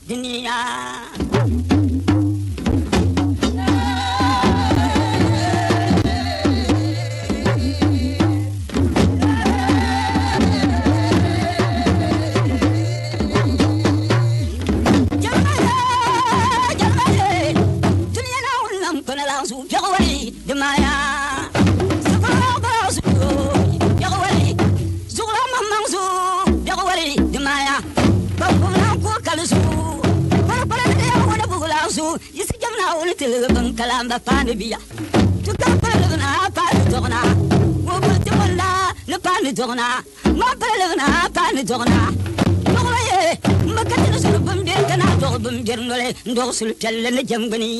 dunia Maya, kalamba pani biya tu ka palana pani dogna wo bulti wala le pani dogna ma palana pani dogna dogna ye makati sul bum de kana dog bum jernole ndog sul pelle le jambani